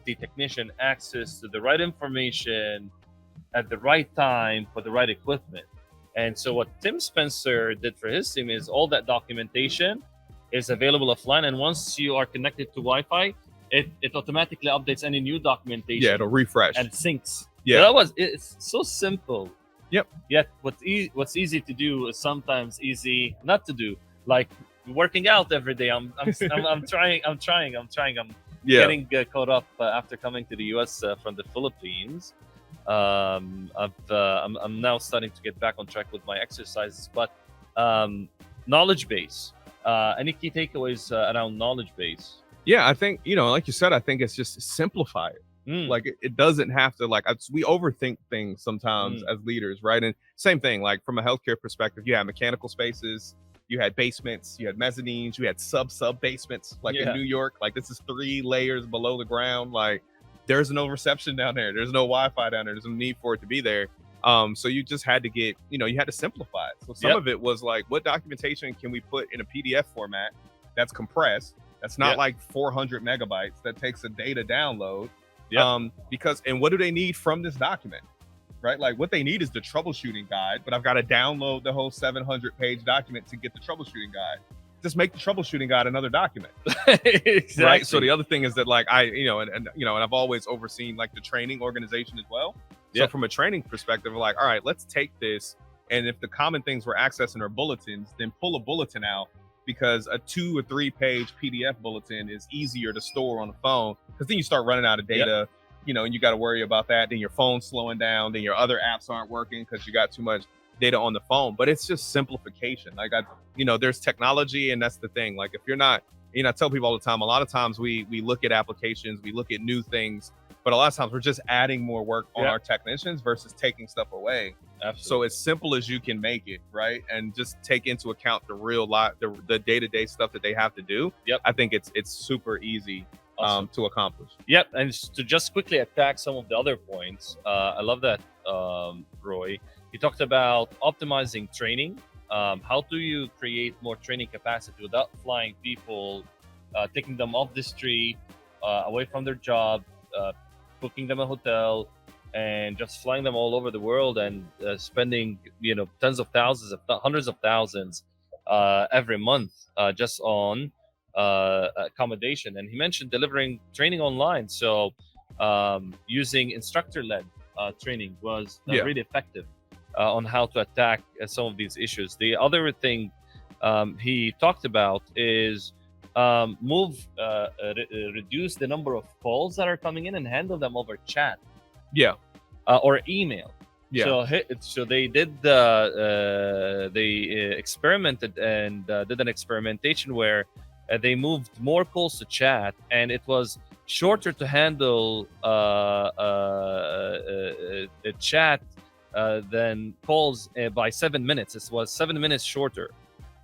the technician access to the right information at the right time for the right equipment? And so what Tim Spencer did for his team is all that documentation is available offline. And once you are connected to Wi-Fi, it automatically updates any new documentation. Yeah, it'll refresh. And syncs. Yeah. So it's so simple. Yep. Yet what's easy to do is sometimes easy not to do. Like working out every day. I'm trying. I'm getting caught up after coming to the US from the Philippines. I'm now starting to get back on track with my exercises, but knowledge base, any key takeaways around knowledge base? Yeah, I think, like you said, I think it's just simplify it. Like it doesn't have to, we overthink things sometimes as leaders, right? And same thing, like from a healthcare perspective, you have mechanical spaces, you had basements, you had mezzanines, you had sub basements, like in New York, like this is 3 layers below the ground. Like there's no reception down there. There's no Wi-Fi down there. There's no need for it to be there. So you just had to get, you had to simplify it. So some of it was like, what documentation can we put in a PDF format that's compressed? That's not like 400 megabytes that takes a day to download. Because what do they need from this document? Right? Like what they need is the troubleshooting guide, but I've got to download the whole 700-page document to get the troubleshooting guide. Just make the troubleshooting guide another document. Exactly. Right. So the other thing is that like and I've always overseen like the training organization as well. So from a training perspective, we're like, all right, let's take this. And if the common things we're accessing are bulletins, then pull a bulletin out, because a 2 or 3 page PDF bulletin is easier to store on the phone, because then you start running out of data, and you got to worry about that. Then your phone's slowing down, then your other apps aren't working because you got too much data on the phone. But it's just simplification. Like there's technology, and that's the thing. Like if you're not, I tell people all the time, a lot of times we look at applications, we look at new things, but a lot of times we're just adding more work on our technicians versus taking stuff away. Absolutely. So as simple as you can make it, right? And just take into account the real the day-to-day stuff that they have to do. I think it's super easy to accomplish. And to just quickly attack some of the other points, I love that, Roy. You talked about optimizing training. How do you create more training capacity without flying people, taking them off the street, away from their job, booking them a hotel, and just flying them all over the world and spending tens of thousands, hundreds of thousands every month just on accommodation. And he mentioned delivering training online. So using instructor-led training was really effective on how to attack some of these issues. The other thing he talked about is reduce the number of calls that are coming in and handle them over chat. Yeah. Or email. Yeah. So they did they experimented and did an experimentation where they moved more calls to chat, and it was shorter to handle chat than calls by 7 minutes. It was 7 minutes shorter.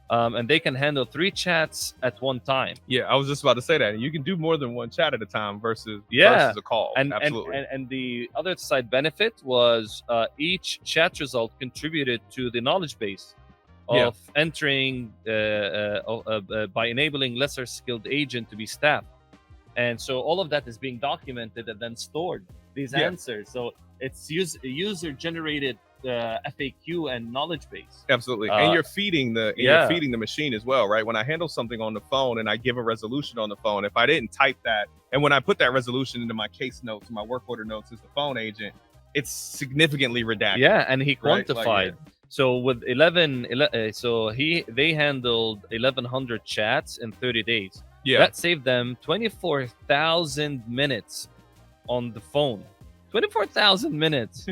And they can handle 3 chats at one time. Yeah, I was just about to say that. You can do more than one chat at a time versus a call. And Absolutely. and the other side benefit was each chat result contributed to the knowledge base of entering by enabling lesser skilled agent to be staffed. And so all of that is being documented and then stored, these answers. So it's user generated FAQ and knowledge base. Absolutely. And you're feeding the machine as well, right? When I handle something on the phone and I give a resolution on the phone, if I didn't type that, and when I put that resolution into my case notes, my work order notes as the phone agent, it's significantly redacted. Yeah, and he quantified. Right? So with they handled 1,100 chats in 30 days. Yeah. That saved them 24,000 minutes on the phone. 24,000 minutes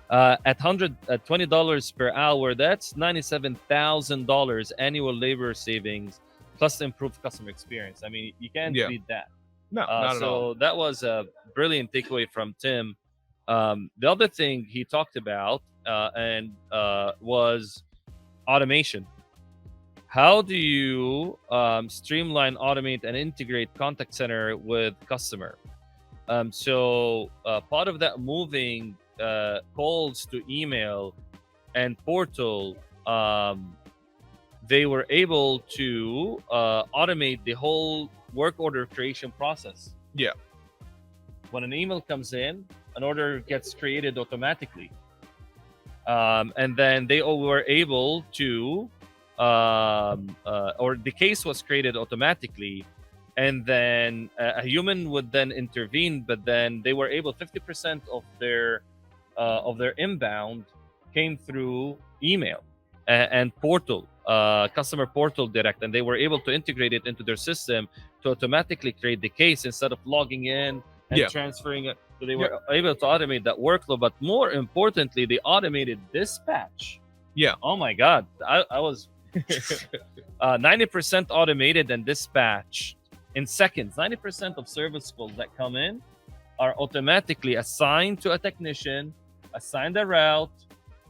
at $20 per hour. That's $97,000 annual labor savings plus improved customer experience. I mean, you can't beat that. No, not at all. So that was a brilliant takeaway from Tim. The other thing he talked about was automation. How do you streamline, automate, and integrate contact center with customer? So part of that moving calls to email and portal, they were able to automate the whole work order creation process. Yeah. When an email comes in, an order gets created automatically. And then they were able to, or the case was created automatically. And then a human would then intervene, but then they were able 50% of their inbound came through email and portal, customer portal direct, and they were able to integrate it into their system to automatically create the case instead of logging in and transferring it. So they were able to automate that workflow, but more importantly, they automated dispatch. Yeah. Oh my God, I was 90% automated and dispatch. In seconds, 90% of service calls that come in are automatically assigned to a technician, assigned a route,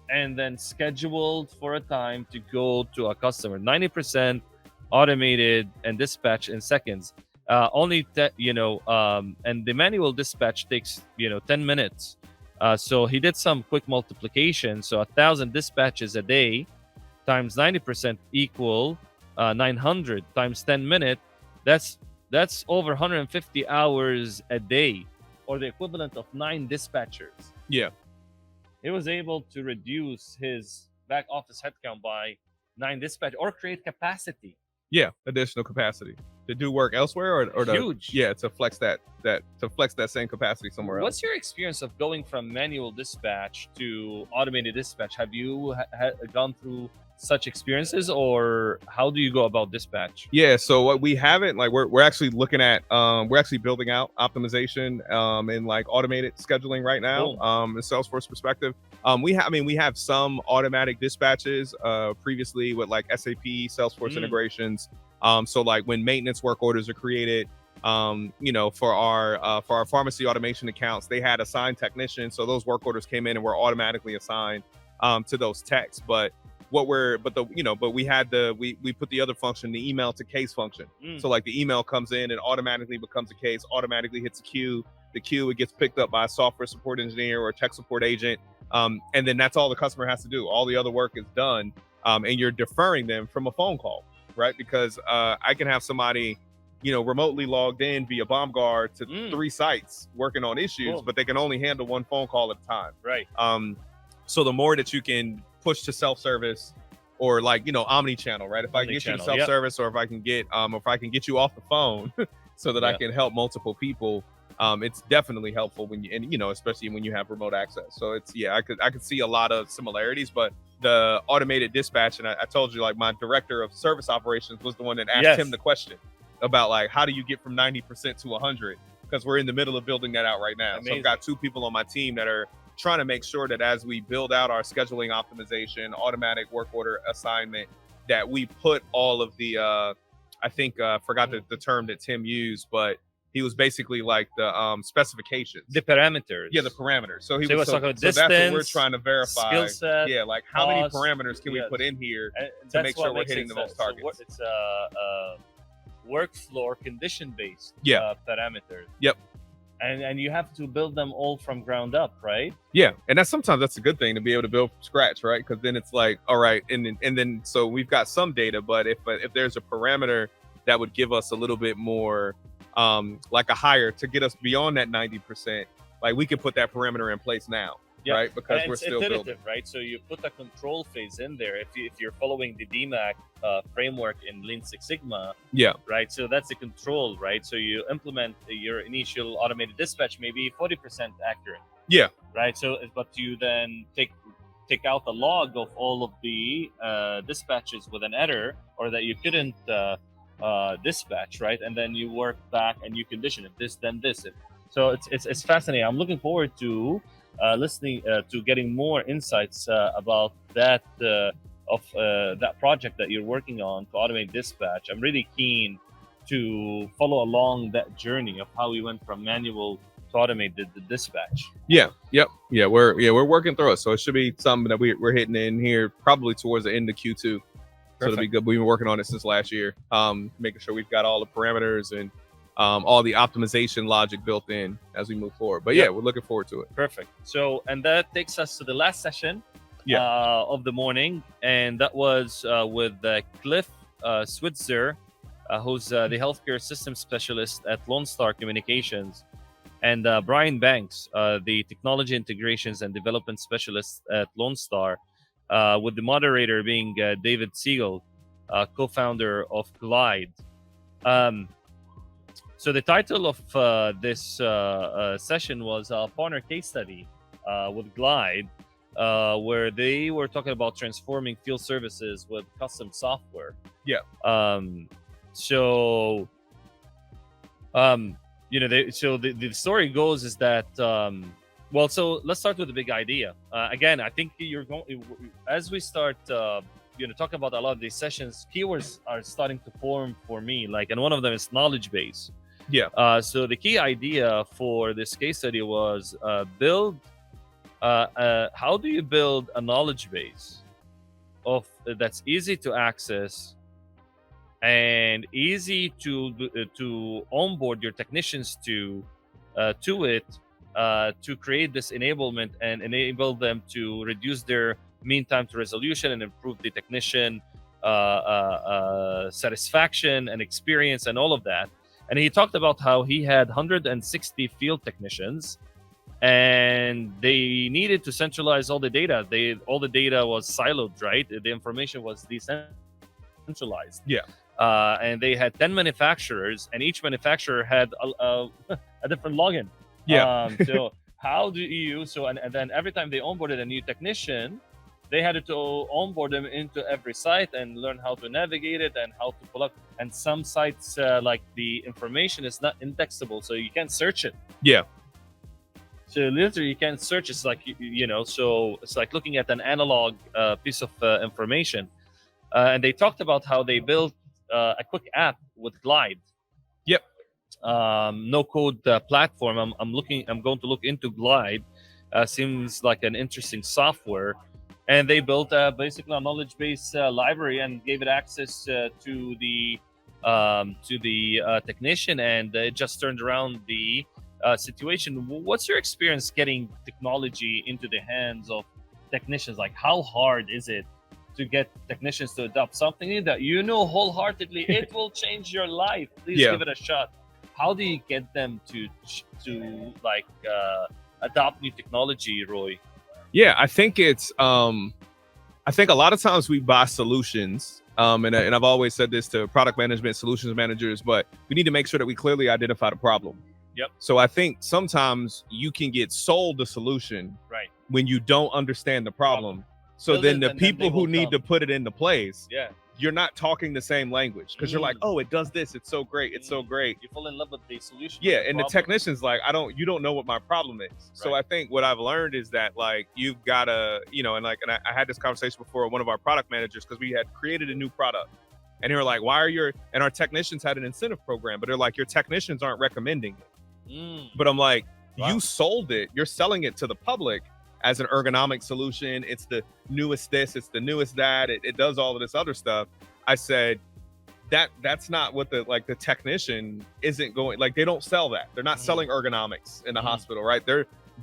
and then scheduled for a time to go to a customer. 90% automated and dispatch in seconds. And the manual dispatch takes 10 minutes. So he did some quick multiplication. So 1,000 dispatches a day times 90% equal 900 times 10 minutes. That's over 150 hours a day, or the equivalent of 9 dispatchers. Yeah. He was able to reduce his back office headcount by 9 dispatch or create capacity. Yeah, additional capacity to do work elsewhere, or huge. To flex that same capacity somewhere else. What's your experience of going from manual dispatch to automated dispatch? Have you gone through such experiences, or how do you go about dispatch? Yeah, so what we haven't, like, we're actually looking at we're actually building out optimization and like automated scheduling right now in Salesforce perspective. We have some automatic dispatches previously with like SAP Salesforce integrations. So like when maintenance work orders are created, for our pharmacy automation accounts, they had assigned technicians, so those work orders came in and were automatically assigned to those techs. But we put the other function, the email to case function. So like the email comes in and automatically becomes a case, automatically hits a queue. The queue, it gets picked up by a software support engineer or a tech support agent. And then that's all the customer has to do. All the other work is done. And you're deferring them from a phone call, right? Because I can have somebody, remotely logged in via BombGuard to 3 sites working on issues, but they can only handle 1 phone call at a time. Right. So the more that you can push to self-service or like, omni-channel, right? If I can get you to self-service, or if I can get you off the phone so that I can help multiple people, it's definitely helpful when especially when you have remote access. So it's, I could see a lot of similarities, but the automated dispatch, and I told you, like, my director of service operations was the one that asked him the question. about like how do you get from 90% to 100, because we're in the middle of building that out right now. Amazing. So I've got 2 people on my team that are trying to make sure that as we build out our scheduling optimization, automatic work order assignment, that we put all of the I think forgot the term that Tim used, but he was basically like the specifications, the parameters. Yeah, the parameters. So he was so talking about that's what we're distance, trying to verify. skill set, Yeah, like how many cost, parameters can we yes. put in here And to make that's what sure we're makes hitting it the most so targets. It's workflow or condition based Yeah. parameters. Yep. And you have to build them all from ground up, right? Yeah, and sometimes that's a good thing to be able to build from scratch, right? Because then it's like, all right, and then so we've got some data, but if there's a parameter that would give us a little bit more, like a higher to get us beyond that 90%, like we can put that parameter in place now, right? Because and we're it's still iterative, building, right? So you put a control phase in there. If you're following the DMAC framework in Lean Six Sigma, yeah, right? So that's the control, right? So you implement your initial automated dispatch, maybe 40% accurate. Yeah. Right. So, but you then take out the log of all of the dispatches with an error, or that you couldn't dispatch, right? And then you work back and you condition it, this, then this. So it's fascinating. I'm looking forward to listening to getting more insights about that that project that you're working on to automate dispatch. I'm really keen to follow along that journey of how we went from manual to automate the dispatch. Yeah, yep, yeah. We're working through it, so it should be something that we're hitting in here probably towards the end of Q2. So it'll be good. We've been working on it since last year, making sure we've got all the parameters and all the optimization logic built in as we move forward. But yeah, we're looking forward to it. Perfect. So, and that takes us to the last session of the morning, and that was with Cliff Switzer, who's the healthcare systems specialist at Lone Star Communications, and Brian Banks, the technology integrations and development specialist at Lone Star, with the moderator being David Siegel, co-founder of Glide. So the title of this session was a partner case study with Glide, where they were talking about transforming field services with custom software. Yeah. So the story goes is that so let's start with the big idea. Again, I think you're going as we start talking about a lot of these sessions, keywords are starting to form for me, and one of them is knowledge base. Yeah. So the key idea for this case study was build how do you build a knowledge base that's easy to access and easy to onboard your technicians to it, to create this enablement and enable them to reduce their mean time to resolution and improve the technician satisfaction and experience and all of that. And he talked about how he had 160 field technicians, and they needed to centralize all the data. All the data was siloed, right? The information was decentralized. Yeah. And they had 10 manufacturers, and each manufacturer had a different login. Yeah. So how do you and then every time they onboarded a new technician, they had to onboard them into every site and learn how to navigate it and how to pull up. And some sites, the information is not indexable, so you can't search it. Yeah. So literally, you can't search. It's like so it's like looking at an analog piece of information. And they talked about how they built a quick app with Glide. Yep. No code platform. I'm going to look into Glide. Seems like an interesting software. And they built basically a knowledge base library and gave it access to the technician, and it just turned around the situation. What's your experience getting technology into the hands of technicians? Like, how hard is it to get technicians to adopt something that wholeheartedly it will change your life? Please give it a shot. How do you get them to adopt new technology, Roy? Yeah, I think it's I think a lot of times we buy solutions, and I've always said this to product management solutions managers, but we need to make sure that we clearly identify the problem. Yep. So I think sometimes you can get sold the solution right when you don't understand the problem. So then the people who need to put it into place, you're not talking the same language because you're like, oh, it does this, it's so great, it's so great. You fall in love with the solution. Yeah, and the technician's like, you don't know what my problem is. So I think what I've learned is that like you've gotta, and I had this conversation before with one of our product managers because we had created a new product. And they were like, and our technicians had an incentive program, but they're like, your technicians aren't recommending it. But I'm like, you sold it, you're selling it to the public as an ergonomic solution. It's the newest this, it's the newest that, it does all of this other stuff. I said, that's not what the technician isn't going, like, they don't sell that. They're not selling ergonomics in the hospital, right?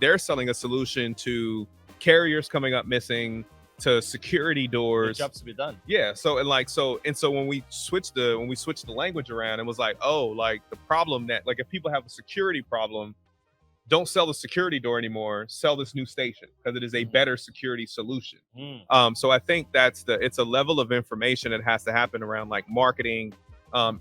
They're selling a solution to carriers coming up missing, to security doors. Jobs to be done. Yeah. So when we switched the language around, it was like, oh, like the problem that, like, if people have a security problem, don't sell the security door anymore, sell this new station because it is a better security solution. So I think it's a level of information that has to happen around like marketing,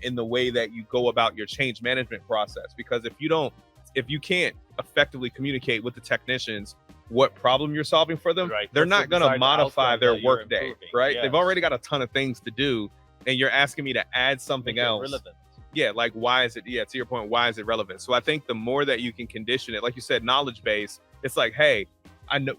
in the way that you go about your change management process. Because if you can't effectively communicate with the technicians what problem you're solving for them, they're not going to modify their work day, right? They've already got a ton of things to do, and you're asking me to add something else. Relevant. Yeah, like why is it? Yeah, to your point, why is it relevant? So I think the more that you can condition it, like you said, knowledge base. It's like, hey,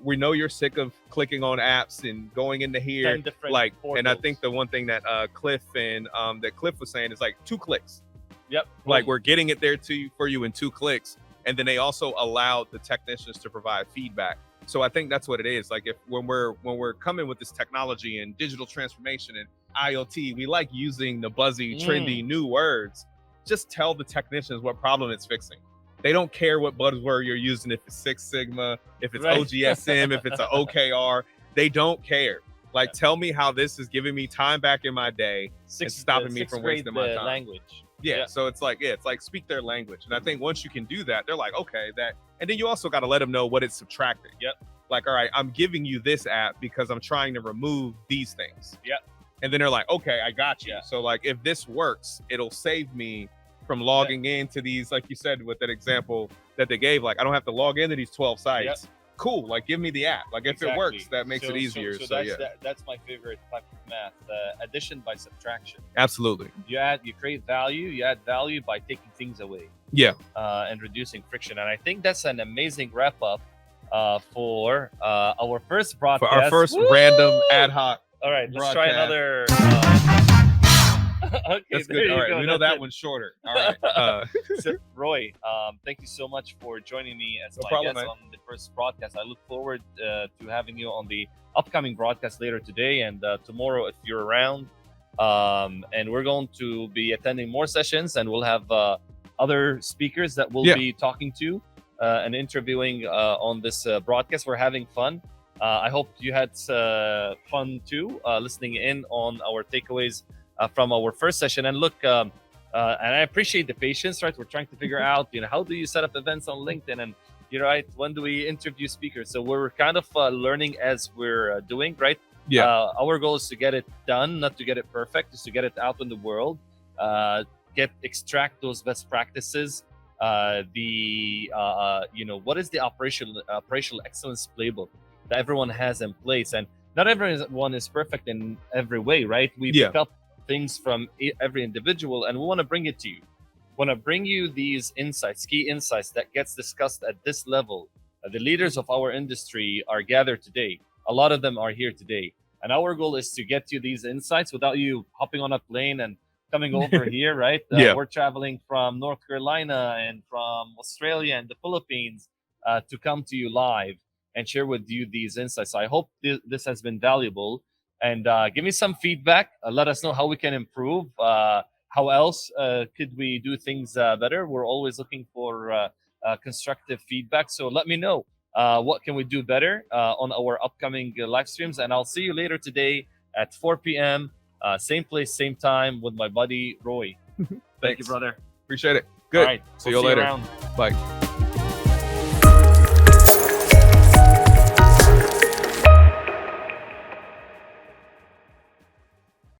we know you're sick of clicking on apps and going into here, like, portals. And I think the one thing that Cliff was saying is like 2 clicks. Yep. Like we're getting it there for you in 2 clicks, and then they also allowed the technicians to provide feedback. So I think that's what it is. Like when we're coming with this technology and digital transformation and IoT, we like using the buzzy, trendy new words. Just tell the technicians what problem it's fixing. They don't care what buzzword you're using, if it's Six Sigma, if it's OGSM, if it's an OKR. They don't care. Like, tell me how this is giving me time back in my day and stopping me from wasting my time. Language. Yeah, so it's like speak their language. And I think once you can do that, they're like, okay, and then you also got to let them know what it's subtracting. Yep. Like, all right, I'm giving you this app because I'm trying to remove these things. Yep. And then they're like, okay, I got you. Yeah. So like, if this works, it'll save me from logging into these, like you said, with that example that they gave, like, I don't have to log into these 12 sites. Yep. Cool. Like, give me the app. Like, if it works, that makes it easier. So that's my favorite type of math, addition by subtraction. Absolutely. You create value, you add value by taking things away. Yeah. And reducing friction. And I think that's an amazing wrap up for our first broadcast. For our first random ad hoc. All right, let's try another. Okay, that's good. All right, go. We know that one's shorter. All right. So, Roy, thank you so much for joining me as my guest on the first broadcast. I look forward to having you on the upcoming broadcast later today and tomorrow if you're around. And we're going to be attending more sessions, and we'll have other speakers that we'll be talking to and interviewing on this broadcast. We're having fun. I hope you had fun too, listening in on our takeaways from our first session. And look, and I appreciate the patience, right? We're trying to figure out, how do you set up events on LinkedIn, and when do we interview speakers? So we're kind of learning as we're doing, right? Yeah. Our goal is to get it done, not to get it perfect, is to get it out in the world, extract those best practices. What is the operational excellence playbook that everyone has in place? And not everyone is perfect in every way, right? We pick up things from every individual, and we want to bring it to you. Want to bring you these insights, key insights that gets discussed at this level. The leaders of our industry are gathered today. A lot of them are here today, and our goal is to get you these insights without you hopping on a plane and coming over here, right? We're traveling from North Carolina and from Australia and the Philippines to come to you live and share with you these insights. I hope this has been valuable, and give me some feedback. Let us know how we can improve. How else could we do things better? We're always looking for constructive feedback. So let me know what can we do better on our upcoming live streams. And I'll see you later today at 4 p.m. Same place, same time with my buddy Roy. Thank you, brother. Appreciate it. Good. All right. See you later. Bye.